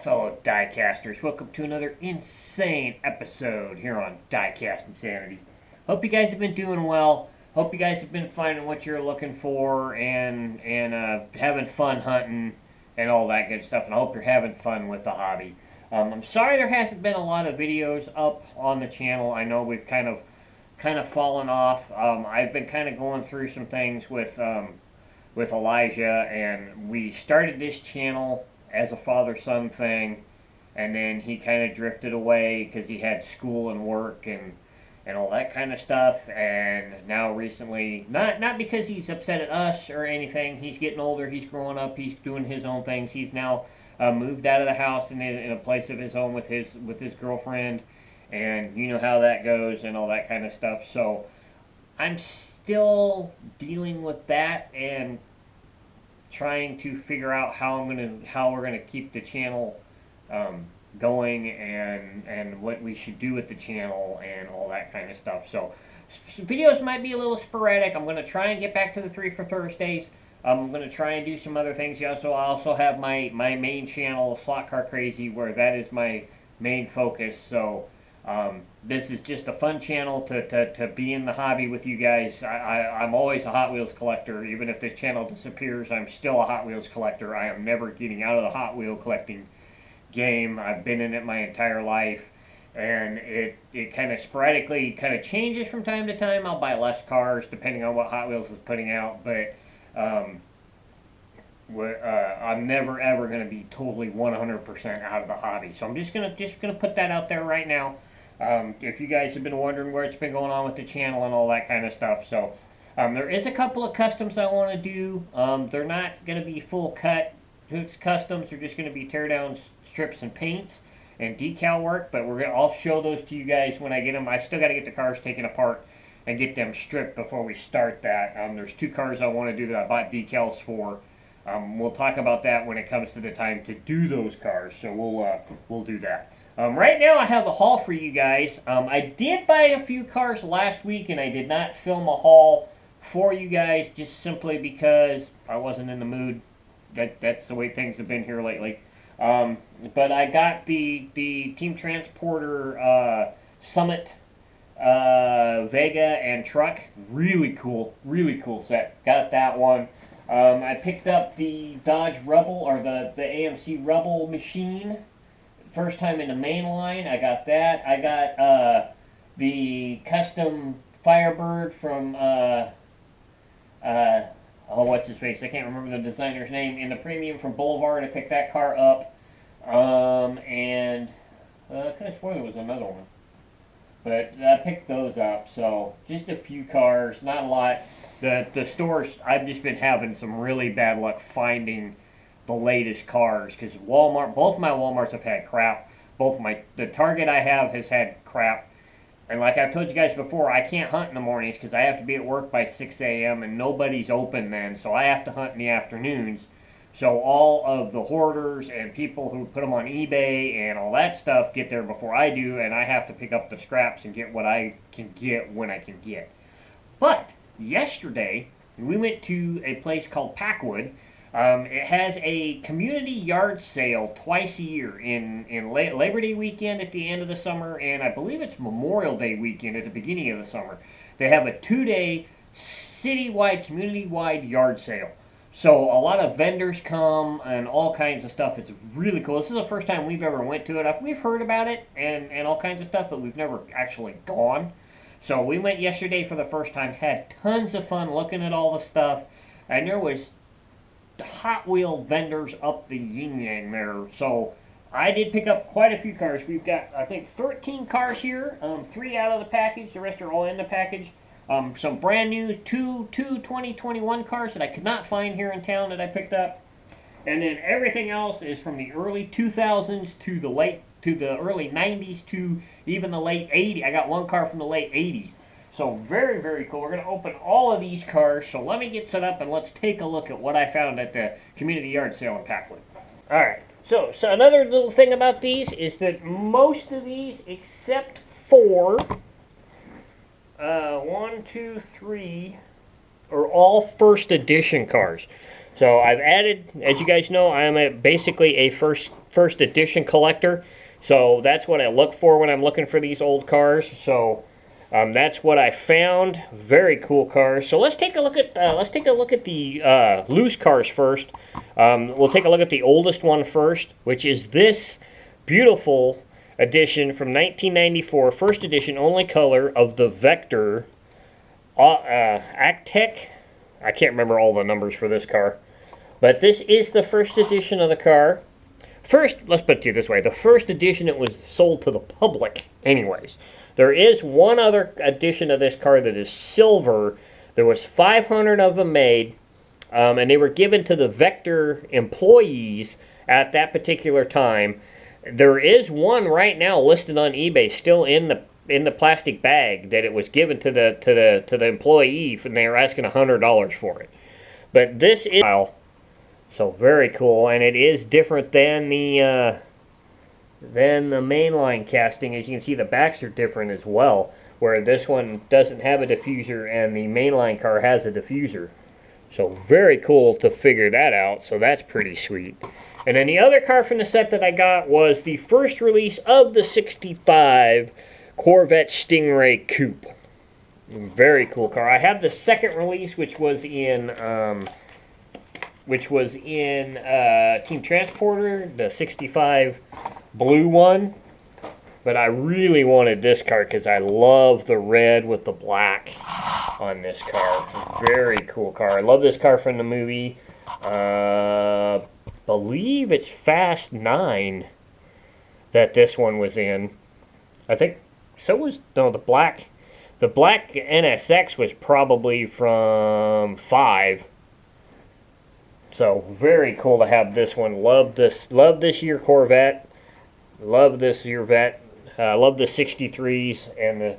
fellow diecasters. Welcome to another insane episode here on Diecast Insanity. Hope you guys have been doing well. Hope you guys have been finding what you're looking for and having fun hunting and all that good stuff. And I hope you're having fun with the hobby. I'm sorry there hasn't been a lot of videos up on the channel. I know we've kind of fallen off. I've been kind of going through some things with Elijah, and we started this channel as a father-son thing, and then he kind of drifted away because he had school and work and all that kind of stuff. And now recently, not because he's upset at us or anything, he's getting older, he's growing up, he's doing his own things. He's now moved out of the house and in a place of his own with his girlfriend, and you know how that goes and all that kind of stuff. So I'm still dealing with that and trying to figure out how we're gonna keep the channel going and what we should do with the channel and all that kind of stuff. So videos might be a little sporadic. I'm gonna try and get back to the 3 for Thursdays. I'm gonna try and do some other things. I also have my main channel, Slot Car Crazy, where that is my main focus. So this is just a fun channel to be in the hobby with you guys. I'm always a Hot Wheels collector. Even if this channel disappears, I'm still a Hot Wheels collector. I am never getting out of the Hot Wheel collecting game. I've been in it my entire life, and it kind of sporadically kind of changes from time to time. I'll buy less cars depending on what Hot Wheels is putting out, but I'm never ever going to be totally 100% out of the hobby. So I'm just gonna put that out there right now. If you guys have been wondering where it's been going on with the channel and all that kind of stuff. So there is a couple of customs I want to do. They're not going to be full cut customs. They're just going to be tear down strips and paints and decal work. But I'll show those to you guys when I get them. I still got to get the cars taken apart and get them stripped before we start that. There's 2 cars I want to do that I bought decals for. We'll talk about that when it comes to the time to do those cars. So we'll do that. Right now I have a haul for you guys. I did buy a few cars last week, and I did not film a haul for you guys just simply because I wasn't in the mood. That's the way things have been here lately. But I got the Team Transporter Summit Vega and truck. Really cool set. Got that one. I picked up the Dodge Rebel, or the AMC Rebel machine. First time in the main line. I got that. I got the custom Firebird from what's his face? I can't remember the designer's name. In the premium from Boulevard. I picked that car up. And I could have sworn there was another one, but I picked those up. So just a few cars, not a lot. The stores, I've just been having some really bad luck finding the latest cars, because Walmart, both my Walmarts have had crap. The Target I have has had crap. And like I've told you guys before, I can't hunt in the mornings because I have to be at work by 6 a.m. and nobody's open then, so I have to hunt in the afternoons. So all of the hoarders and people who put them on eBay and all that stuff get there before I do, and I have to pick up the scraps and get what I can get when I can get. But yesterday, we went to a place called Packwood. It has a community yard sale twice a year, in Labor Day weekend at the end of the summer, and I believe it's Memorial Day weekend at the beginning of the summer. They have a 2-day citywide, community-wide yard sale. So a lot of vendors come and all kinds of stuff. It's really cool. This is the first time we've ever went to it. We've heard about it and all kinds of stuff, but we've never actually gone. So we went yesterday for the first time, had tons of fun looking at all the stuff, and there was Hot Wheel vendors up the yin-yang there. So I did pick up quite a few cars. We've got, I think, 13 cars here, 3 out of the package. The rest are all in the package. Some brand new, two 2021 cars that I could not find here in town that I picked up. And then everything else is from the early 2000s to the early 90s to even the late 80s. I got one car from the late 80s. So very, very cool. We're going to open all of these cars. So let me get set up and let's take a look at what I found at the community yard sale in Packwood. All right. So another little thing about these is that most of these, except for 1, 2, 3, are all first edition cars. So I've added, as you guys know, I am basically a first first edition collector, so that's what I look for when I'm looking for these old cars. So that's what I found. Very cool cars. So let's take a look at the loose cars first. We'll take a look at the oldest one first, which is this beautiful edition from 1994, first edition, only color of the Vector Actec. I can't remember all the numbers for this car, but this is the first edition of the car. First, let's put it to you this way, the first edition it was sold to the public anyways. There is one other edition of this car that is silver. There was 500 of them made, and they were given to the Vector employees at that particular time. There is one right now listed on eBay, still in the plastic bag, that it was given to the employee, and they were asking $100 for it. But this is so very cool, and it is different than the mainline casting. As you can see, the backs are different as well, where this one doesn't have a diffuser and the mainline car has a diffuser. So very cool to figure that out, so that's pretty sweet. And then the other car from the set that I got was the first release of the 65 Corvette Stingray Coupe. Very cool car. I have the second release, which was in Team Transporter, the 65 blue one. But I really wanted this car because I love the red with the black on this car. Very cool car. I love this car from the movie. Believe it's Fast 9 that this one was in. I think so was, no, the black NSX was probably from 5. So very cool to have this one. Love this year Corvette. Love this year Vet. Love the 63s and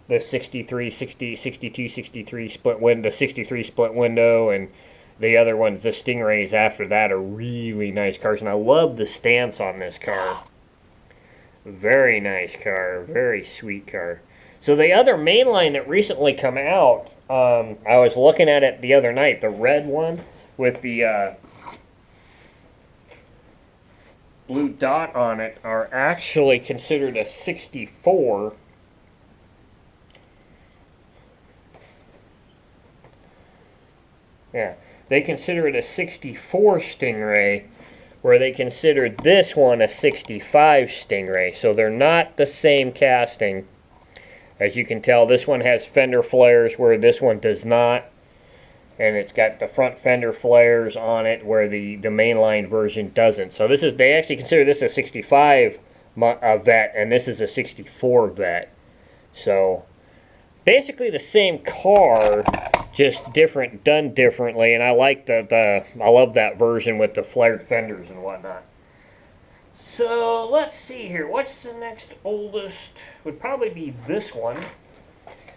the 63, 60, 62, 63 split window, 63 split window, and the other ones, the Stingrays after that, are really nice cars. And I love the stance on this car. Very nice car. Very sweet car. So the other mainline that recently come out, I was looking at it the other night, the red one with the blue dot on it, are actually considered a 64. Yeah, they consider it a 64 Stingray, where they considered this one a 65 Stingray. So they're not the same casting. As you can tell, this one has fender flares where this one does not. And it's got the front fender flares on it where the mainline version doesn't. So this is, they actually consider this a 65 Vet, and this is a 64 Vet. So basically the same car, just different, done differently. And I like I love that version with the flared fenders and whatnot. So let's see here. What's the next oldest? Would probably be this one.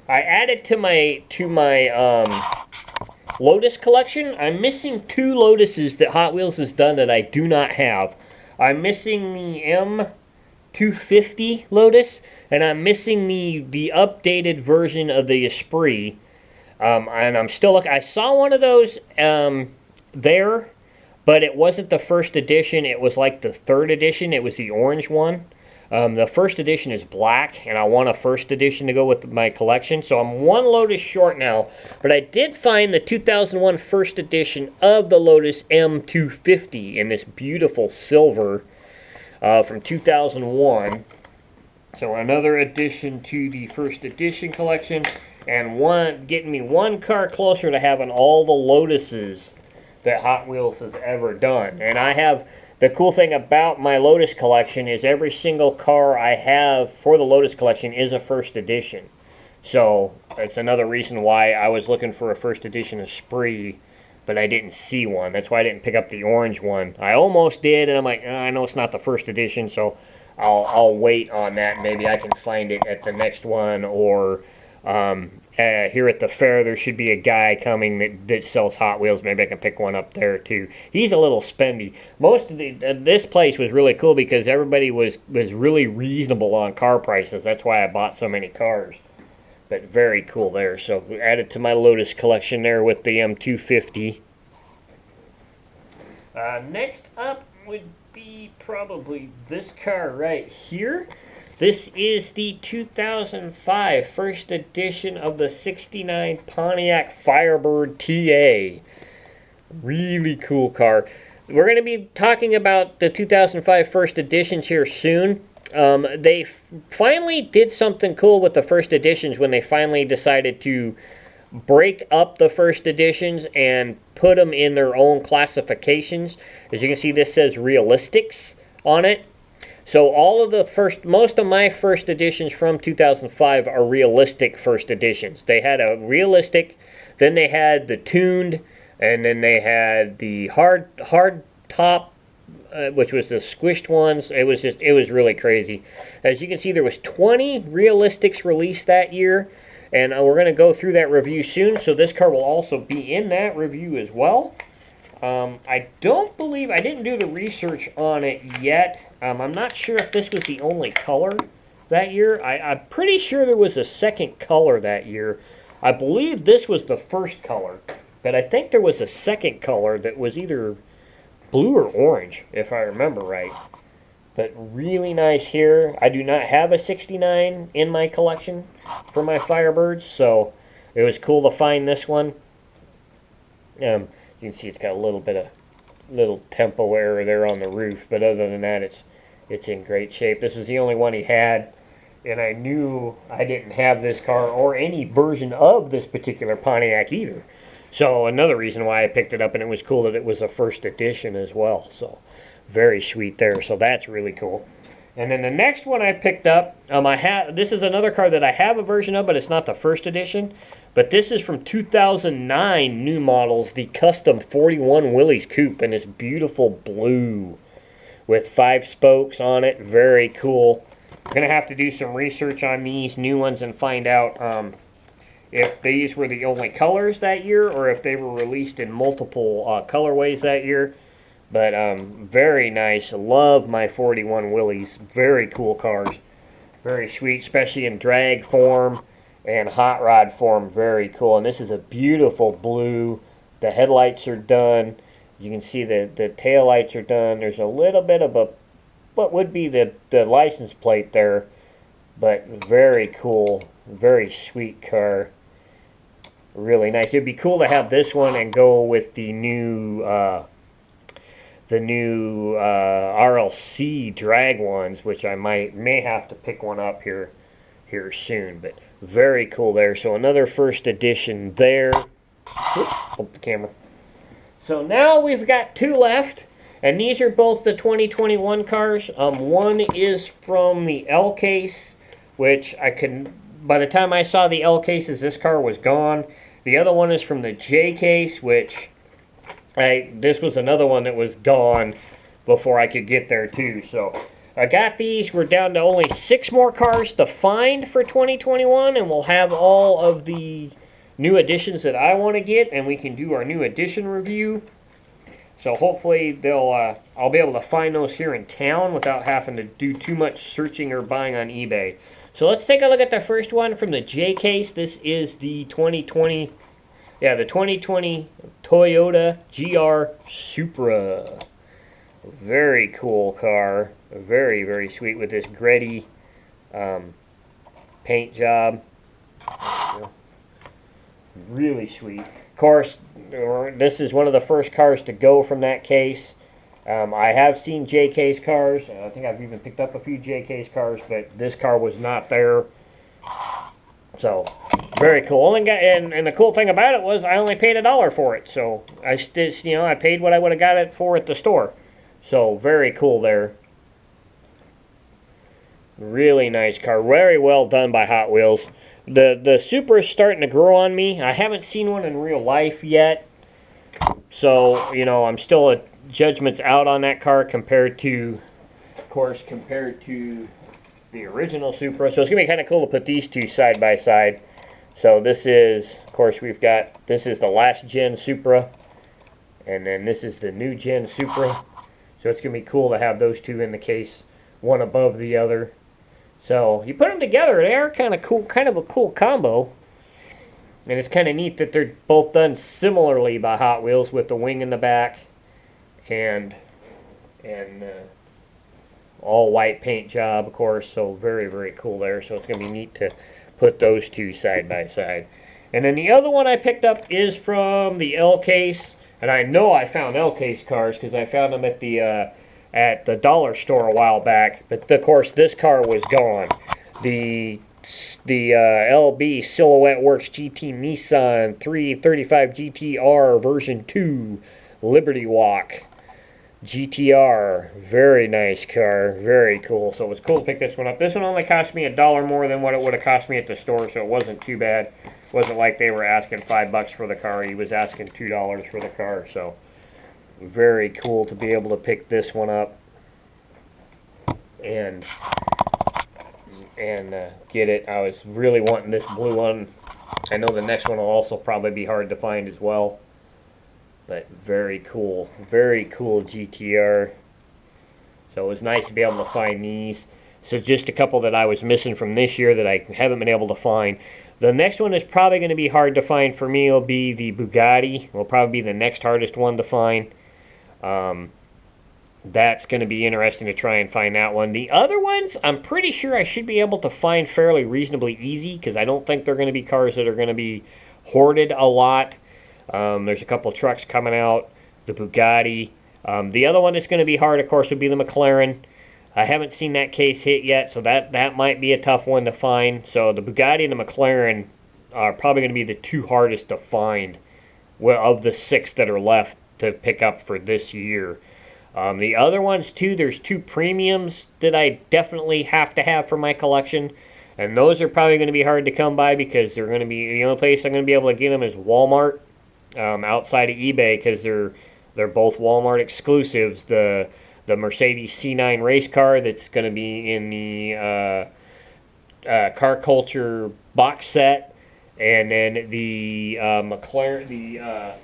I added to my Lotus collection. I'm missing 2 Lotuses that Hot Wheels has done that I do not have. I'm missing the M250 Lotus, and I'm missing the updated version of the Esprit. And I'm still looking. I saw one of those there, but it wasn't the first edition. It was like the 3rd edition. It was the orange one. The first edition is black, and I want a first edition to go with my collection. So I'm 1 Lotus short now, but I did find the 2001 first edition of the Lotus M250 in this beautiful silver from 2001. So another addition to the first edition collection, and getting me 1 car closer to having all the Lotuses that Hot Wheels has ever done. And I have... The cool thing about my Lotus collection is every single car I have for the Lotus collection is a first edition. So that's another reason why I was looking for a first edition Esprit, but I didn't see one. That's why I didn't pick up the orange one. I almost did, and I'm like, I know it's not the first edition, so I'll wait on that. Maybe I can find it at the next one, or here at the fair there should be a guy coming that sells Hot Wheels. Maybe I can pick one up there too. He's a little spendy. Most of this place was really cool because everybody was really reasonable on car prices. That's why I bought so many cars. But very cool there. So added to my Lotus collection there with the M250. Next up would be probably this car right here. This is the 2005 first edition of the 69 Pontiac Firebird TA. Really cool car. We're going to be talking about the 2005 first editions here soon. They finally did something cool with the first editions when they finally decided to break up the first editions and put them in their own classifications. As you can see, this says realistics on it. So all of most of my first editions from 2005 are realistic first editions. They had a realistic, then they had the tuned, and then they had the hard top, which was the squished ones. It was really crazy. As you can see, there was 20 realistics released that year. And we're going to go through that review soon, so this car will also be in that review as well. I don't believe, I didn't do the research on it yet. I'm not sure if this was the only color that year. I'm pretty sure there was a second color that year. I believe this was the first color, but I think there was a second color that was either blue or orange, if I remember right. But really nice here. I do not have a 69 in my collection for my Firebirds, so it was cool to find this one. You can see it's got a little bit of little tempo error there on the roof, but other than that, it's in great shape. This was the only one he had, and I knew I didn't have this car or any version of this particular Pontiac either. So another reason why I picked it up, and it was cool that it was a first edition as well. So very sweet there. So that's really cool. And then the next one I picked up, this is another car that I have a version of, but it's not the first edition. But this is from 2009 new models, the custom 41 Willys Coupe, and it's beautiful blue with 5 spokes on it. Very cool. I'm going to have to do some research on these new ones and find out if these were the only colors that year or if they were released in multiple colorways that year. But very nice. Love my 41 Willys. Very cool cars. Very sweet, especially in drag form and hot rod form. Very cool. And this is a beautiful blue. The headlights are done. You can see the tail lights are done. There's a little bit of what would be the license plate there. But very cool. Very sweet car. Really nice. It'd be cool to have this one and go with the new RLC drag ones, which I may have to pick one up here soon. But very cool there. So another first edition there. Bump the camera. So now we've got 2 left, and these are both the 2021 cars. One is from the L case, which by the time I saw the L cases, this car was gone. The other one is from the J case, which this was another one that was gone before I could get there too. So I got these. We're down to only 6 more cars to find for 2021, and we'll have all of the new additions that I want to get, and we can do our new edition review. So hopefully I'll be able to find those here in town without having to do too much searching or buying on eBay. So let's take a look at the first one from the J case. This is the 2020 Toyota Gr Supra. Very cool car. Very, very sweet with this gritty paint job. Really sweet. Of course, this is one of the first cars to go from that case. I have seen J case cars. I think I've even picked up a few J case cars, but this car was not there. So, very cool. And the cool thing about it was I only paid $1 for it. So, I paid what I would have got it for at the store. So, very cool there. Really nice car. Very well done by Hot Wheels. The Supra is starting to grow on me. I haven't seen one in real life yet. So, I'm still judgment's out on that car compared to the original Supra. So it's going to be kind of cool to put these two side by side. So this is, of course, this is the last gen Supra. And then this is the new gen Supra. So it's going to be cool to have those two in the case, one above the other. So you put them together, they are kind of cool, kind of a cool combo. And it's kind of neat that they're both done similarly by Hot Wheels with the wing in the back and and all white paint job, of course, so very, very cool there. So it's going to be neat to put those two side by side. And then the other one I picked up is from the L-Case, and I know I found L-Case cars because I found them at the dollar store a while back, but of course this car was gone. The LB Silhouette Works GT Nissan 335 GTR version 2 Liberty Walk GTR. Very nice car, very cool. So it was cool to pick this one up. This one only cost me $1 more than what it would have cost me at the store, so it wasn't too bad. It wasn't like they were asking $5 for the car. He was asking $2 for the car, so very cool to be able to pick this one up and get it. I was really wanting this blue one. I know the next one will also probably be hard to find as well, but very cool GTR. So it was nice to be able to find these. So just a couple that I was missing from this year that I haven't been able to find. The next one is probably going to be hard to find for me. It'll be the Bugatti. Will probably be the next hardest one to find. That's going to be interesting to try and find that one. The other ones, I'm pretty sure I should be able to find fairly reasonably easy, because I don't think they're going to be cars that are going to be hoarded a lot. There's a couple trucks coming out, the Bugatti. The other one that's going to be hard, of course, would be the McLaren. I haven't seen that case hit yet, so that might be a tough one to find. So the Bugatti and the McLaren are probably going to be the two hardest to find, well, of the 6 that are left to pick up for this year. The other ones, too, there's 2 premiums that I definitely have to have for my collection. And those are probably going to be hard to come by because they're going to be, the only place I'm going to be able to get them is Walmart, outside of eBay, because they're both Walmart exclusives. The Mercedes C9 race car that's going to be in the Car Culture box set, and then the McLaren, the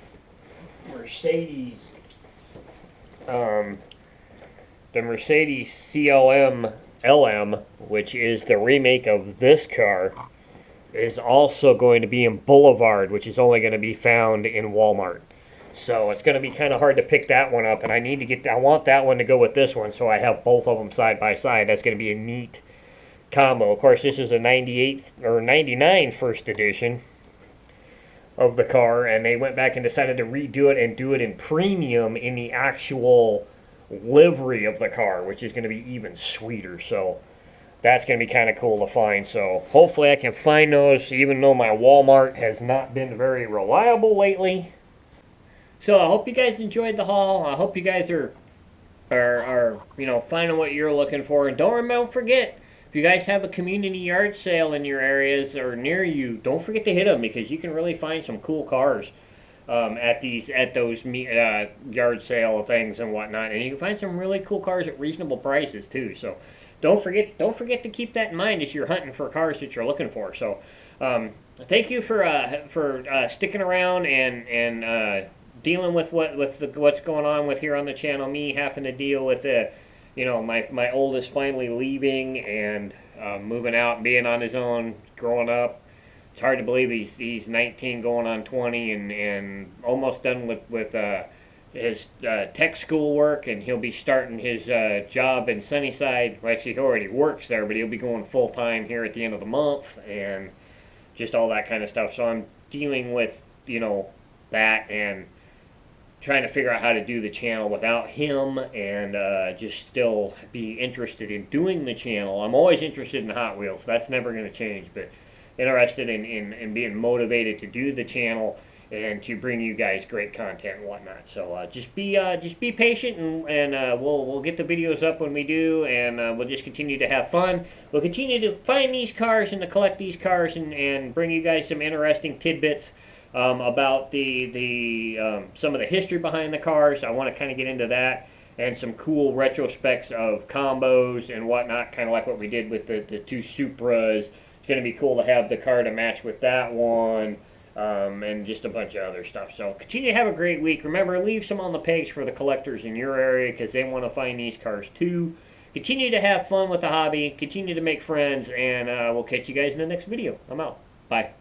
Mercedes. The Mercedes CLM LM, which is the remake of this car, is also going to be in Boulevard, which is only going to be found in Walmart. So it's going to be kind of hard to pick that one up, and I want that one to go with this one, so I have both of them side by side. That's going to be a neat combo. Of course, this is a 98 or 99 first edition of the car, and they went back and decided to redo it and do it in premium in the actual livery of the car, which is going to be even sweeter. So that's going to be kind of cool to find. So hopefully I can find those, even though my Walmart has not been very reliable lately. So I hope you guys enjoyed the haul. I hope you guys are finding what you're looking for. And don't forget, if you guys have a community yard sale in your areas or near you, don't forget to hit them, because you can really find some cool cars at those yard sale things and whatnot, and you can find some really cool cars at reasonable prices too. So don't forget to keep that in mind as you're hunting for cars that you're looking for. So thank you for sticking around and dealing with what's going on with here on the channel. Me having to deal with my oldest finally leaving and moving out and being on his own, growing up. It's hard to believe he's 19 going on 20 and almost done with his tech school work, and he'll be starting his job in Sunnyside. Well, actually, he already works there, but he'll be going full-time here at the end of the month and just all that kind of stuff. So I'm dealing with, that and trying to figure out how to do the channel without him, and just still be interested in doing the channel. I'm always interested in Hot Wheels. That's never going to change, but interested in being motivated to do the channel and to bring you guys great content and whatnot. So just be patient, and we'll get the videos up when we do, and we'll just continue to have fun. We'll continue to find these cars and to collect these cars and bring you guys some interesting tidbits about some of the history behind the cars. I want to kind of get into that, and some cool retrospects of combos and whatnot, kind of like what we did with the 2 Supras. It's going to be cool to have the car to match with that one, and just a bunch of other stuff. So continue to have a great week. Remember, leave some on the page for the collectors in your area, because they want to find these cars too. Continue to have fun with the hobby. Continue to make friends, and we'll catch you guys in the next video. I'm out. Bye.